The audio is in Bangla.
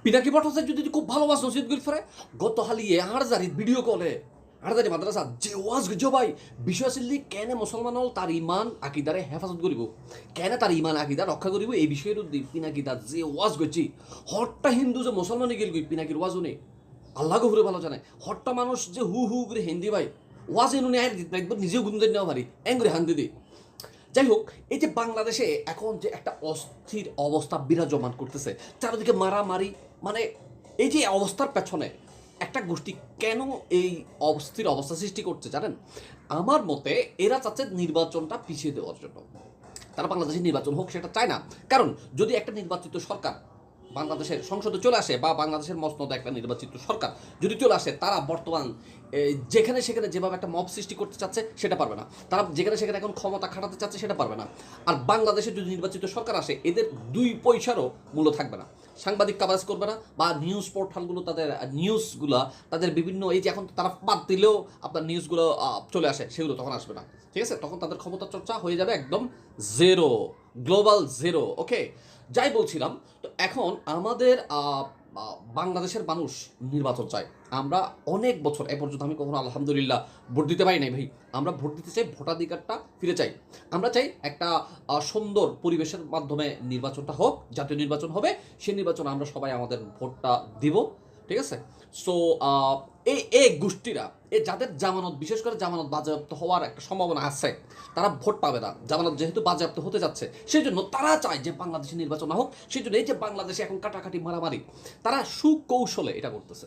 পিনাকি ভট্টাচার্য যদি খুব ভালোবাসো নসিদ গুলফারে গত হালিয়ে হাড়জারিত ভিডিও কলে হাড়জারি মাদ্রাসা যে ওয়াজ গজ ভাই বিষয় আসলে কেন মুসলমান হল তার ইমান আকিদারে হেফাজত করিব কেন তার ইমান আকিদা রক্ষা করিব এই বিষয়ের পিনাকি তার যে ওয়াজ গজি হট্টা হিন্দু যে মুসলমানে গেল গই পিনাকির ওয়াজও নেই আল্লাহ গফুরে ভালো জানে হট্টা মানুষ যে হু হু করে হিন্দি ভাই ওয়াজ এনে নেয় একবার নিজেও গুনদের নেওয়া পারি এঙ্গুরে হান্দি দিই যাই হোক এই যে বাংলাদেশে এখন যে একটা অস্থির অবস্থা বিরাজমান করতেছে চারিদিকে মারামারি মানে এই যে অবস্থার পেছনে একটা গোষ্ঠী কেন এই অস্থির অবস্থা সৃষ্টি করছে জানেন আমার মতে এরা চাচ্ছে নির্বাচনটা পিছিয়ে দেওয়ার জন্য তারা বাংলাদেশের নির্বাচন হোক সেটা চায় না কারণ যদি একটা নির্বাচিত সরকার বাংলাদেশের সংসদে চলে আসে বা বাংলাদেশের মসনদে একটা নির্বাচিত সরকার যদি চলে আসে তারা বর্তমান যেখানে সেখানে যেভাবে একটা মব সৃষ্টি করতে চাচ্ছে সেটা পারবে না তারা যেখানে সেখানে এখন ক্ষমতা খাটাতে চাচ্ছে সেটা পারবে না আর বাংলাদেশে যদি নির্বাচিত সরকার আসে এদের 2 পয়সারও মূল্য থাকবে না সাংবাদিক কাভারেজ করবে না বা নিউজ পোর্টালগুলো তাদের নিউজগুলো তাদের বিভিন্ন এই যে এখন তারা বাদ দিলেও আপনার নিউজগুলো চলে আসে সেগুলো তখন আসবে না ঠিক আছে তখন তাদের ক্ষমতা চর্চা হয়ে যাবে একদম জিরো গ্লোবাল জিরো ওকে যাই বলছিলাম তো এখন আমাদের বাংলাদেশের মানুষ নির্বাচন চায় আমরা অনেক বছর এ পর্যন্ত আমি কখনো আলহামদুলিল্লাহ ভোট দিতে পারি নাই ভাই আমরা ভোট দিতে চাই ভোটাধিকারটা ফিরে চাই আমরা চাই একটা সুন্দর পরিবেশের মাধ্যমে নির্বাচনটা হোক জাতীয় নির্বাচন হবে সেই নির্বাচনে আমরা সবাই আমাদের ভোটটা দিব ঠিক আছে সো এই গোষ্ঠীরা যাদের জামানত বিশেষ করে জামানত বাজেয়াপ্ত হওয়ার একটা সম্ভাবনা আছে তারা ভোট পাবে না জামানত যেহেতু বাজেয়াপ্ত হতে যাচ্ছে সেই জন্য তারা চায় যে বাংলাদেশে নির্বাচন না হোক সেই জন্য এই যে বাংলাদেশে এখন কাটাকাটি মারামারি তারা সুকৌশলে এটা করতেছে